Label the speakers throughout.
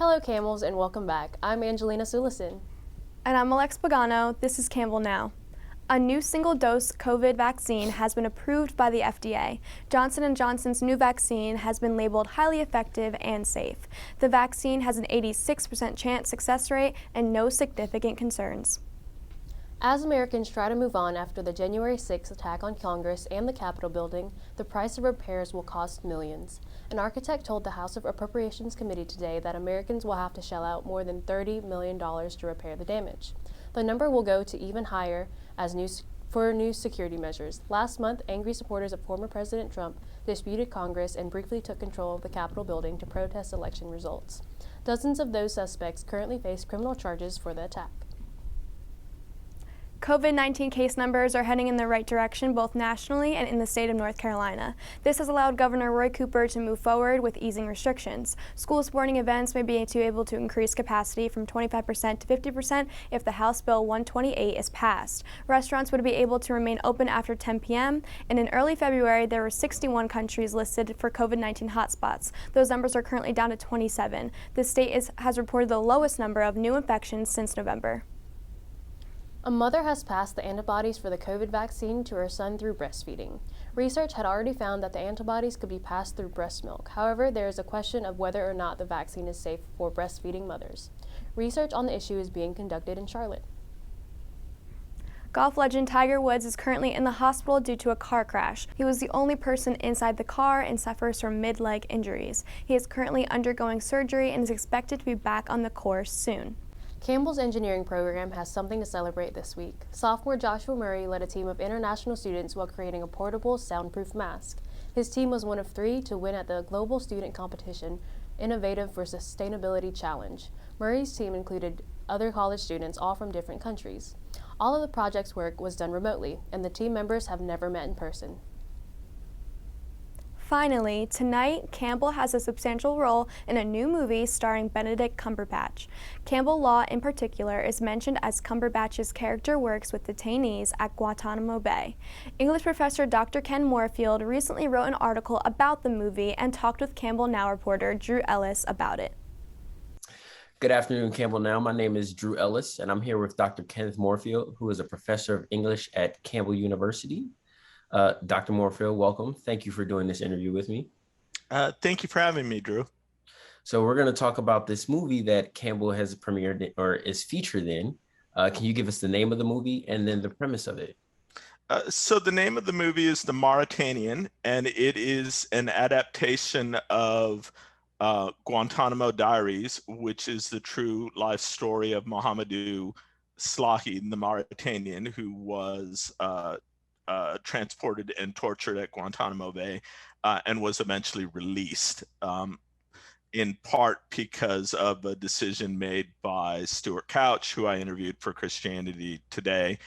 Speaker 1: Hello, Camels, and welcome back. I'm Angelina Sulison.
Speaker 2: And I'm Alex Pagano. This is Campbell Now. A new single-dose COVID vaccine has been approved by the FDA. Johnson & Johnson's new vaccine has been labeled highly effective and safe. The vaccine has an 86% chance success rate and no significant concerns.
Speaker 1: As Americans try to move on after the January 6th attack on Congress and the Capitol building, the price of repairs will cost millions. An architect told the House of Appropriations Committee today that Americans will have to shell out more than $30 million to repair the damage. The number will go to even higher for new security measures. Last month, angry supporters of former President Trump disputed Congress and briefly took control of the Capitol building to protest election results. Dozens of those suspects currently face criminal charges for the attack.
Speaker 2: COVID-19 case numbers are heading in the right direction both nationally and in the state of North Carolina. This has allowed Governor Roy Cooper to move forward with easing restrictions. School sporting events may be able to increase capacity from 25% to 50% if the House Bill 128 is passed. Restaurants would be able to remain open after 10 p.m., and in early February there were 61 countries listed for COVID-19 hotspots. Those numbers are currently down to 27. The state has reported the lowest number of new infections since November.
Speaker 1: A mother has passed the antibodies for the COVID vaccine to her son through breastfeeding. Research had already found that the antibodies could be passed through breast milk. However, there is a question of whether or not the vaccine is safe for breastfeeding mothers. Research on the issue is being conducted in Charlotte.
Speaker 2: Golf legend Tiger Woods is currently in the hospital due to a car crash. He was the only person inside the car and suffers from mid-leg injuries. He is currently undergoing surgery and is expected to be back on the course soon.
Speaker 1: Campbell's engineering program has something to celebrate this week. Sophomore Joshua Murray led a team of international students while creating a portable, soundproof mask. His team was one of 3 to win at the Global Student Competition Innovative for Sustainability Challenge. Murray's team included other college students, all from different countries. All of the project's work was done remotely, and the team members have never met in person.
Speaker 2: Finally, tonight, Campbell has a substantial role in a new movie starring Benedict Cumberbatch. Campbell Law, in particular, is mentioned as Cumberbatch's character works with detainees at Guantanamo Bay. English professor Dr. Ken Moorfield recently wrote an article about the movie and talked with Campbell Now reporter Drew Ellis about it.
Speaker 3: Good afternoon, Campbell Now. My name is Drew Ellis, and I'm here with Dr. Kenneth Moorfield, who is a professor of English at Campbell University. Dr. Moorfield, welcome. Thank you for doing this interview with me.
Speaker 4: Thank you for having me, Drew.
Speaker 3: So we're going to talk about this movie that Campbell has premiered or is featured in. Can you give us the name of the movie and then the premise of it?
Speaker 4: So the name of the movie is The Mauritanian, and it is an adaptation of Guantanamo Diaries, which is the true life story of Mohamedou Slahi, the Mauritanian, who was transported and tortured at Guantanamo Bay and was eventually released, in part because of a decision made by Stuart Couch, who I interviewed for Christianity Today,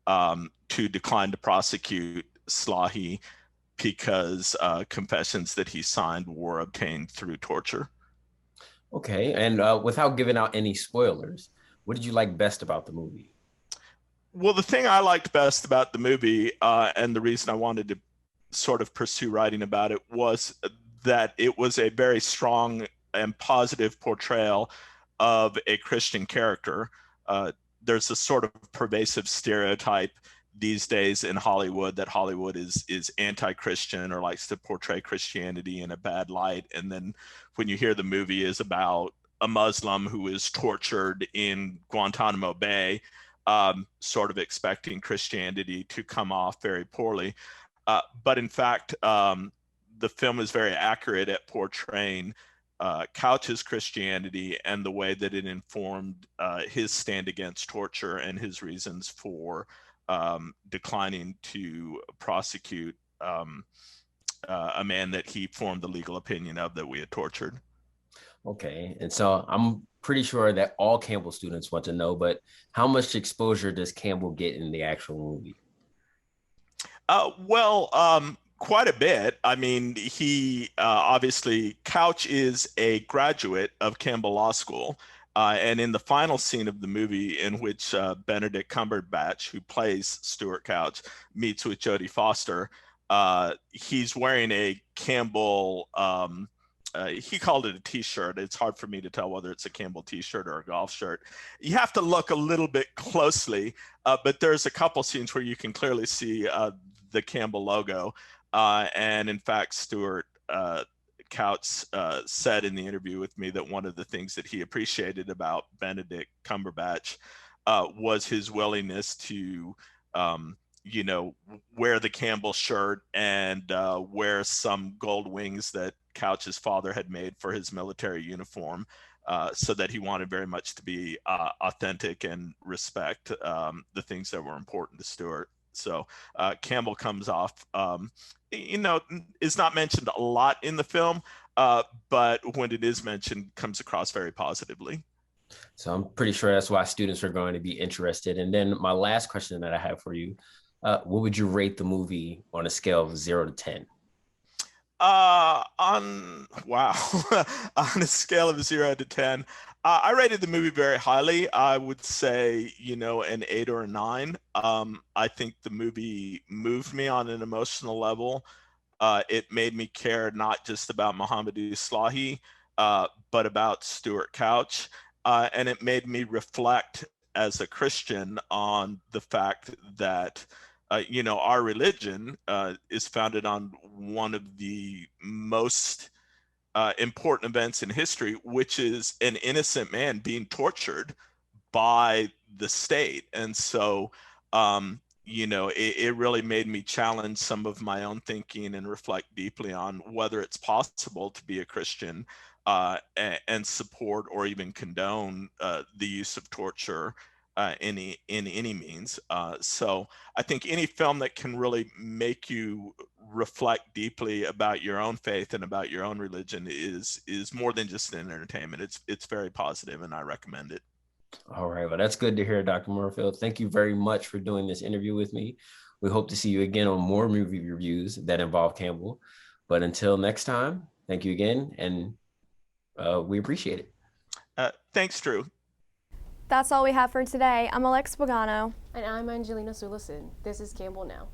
Speaker 4: to decline to prosecute Slahi because confessions that he signed were obtained through torture.
Speaker 3: Okay, and without giving out any spoilers, what did you like best about the movie?
Speaker 4: Well, the thing I liked best about the movie, and the reason I wanted to sort of pursue writing about it, was that it was a very strong and positive portrayal of a Christian character. There's a sort of pervasive stereotype these days in Hollywood that Hollywood is anti-Christian or likes to portray Christianity in a bad light. And then when you hear the movie is about a Muslim who is tortured in Guantanamo Bay, sort of expecting Christianity to come off very poorly. But in fact, the film is very accurate at portraying Couch's Christianity and the way that it informed his stand against torture and his reasons for declining to prosecute a man that he formed the legal opinion of that we had tortured.
Speaker 3: Okay, and so I'm pretty sure that all Campbell students want to know, but how much exposure does Campbell get in the actual movie?
Speaker 4: Quite a bit. I mean, he obviously, Couch is a graduate of Campbell Law School. And in the final scene of the movie, in which Benedict Cumberbatch, who plays Stuart Couch, meets with Jodie Foster, he's wearing a Campbell he called it a t-shirt. It's hard for me to tell whether it's a Campbell t-shirt or a golf shirt. You have to look a little bit closely, but there's a couple scenes where you can clearly see the Campbell logo. And in fact, Stuart Couch said in the interview with me that one of the things that he appreciated about Benedict Cumberbatch was his willingness to wear the Campbell shirt and wear some gold wings that Couch's father had made for his military uniform, so that he wanted very much to be authentic and respect the things that were important to Stuart. So Campbell comes off, is not mentioned a lot in the film, but when it is mentioned, comes across very positively.
Speaker 3: So I'm pretty sure that's why students are going to be interested. And then my last question that I have for you, what would you rate the movie on a scale of 0 to 10?
Speaker 4: On a scale of 0 to 10, I rated the movie very highly. I would say, an 8 or a 9. I think the movie moved me on an emotional level. It made me care not just about Muhammad Islahi, but about Stuart Couch. And it made me reflect as a Christian on the fact that our religion is founded on one of the most important events in history, which is an innocent man being tortured by the state. And so, it really made me challenge some of my own thinking and reflect deeply on whether it's possible to be a Christian and support or even condone the use of torture in any means. So I think any film that can really make you reflect deeply about your own faith and about your own religion is more than just an entertainment. It's very positive, and I recommend it.
Speaker 3: All right. Well, that's good to hear, Dr. Moorfield. Thank you very much for doing this interview with me. We hope to see you again on more movie reviews that involve Campbell. But until next time, thank you again, and we appreciate it.
Speaker 4: Thanks, Drew.
Speaker 2: That's all we have for today. I'm Alex Pagano.
Speaker 1: And I'm Angelina Sulison. This is Campbell Now.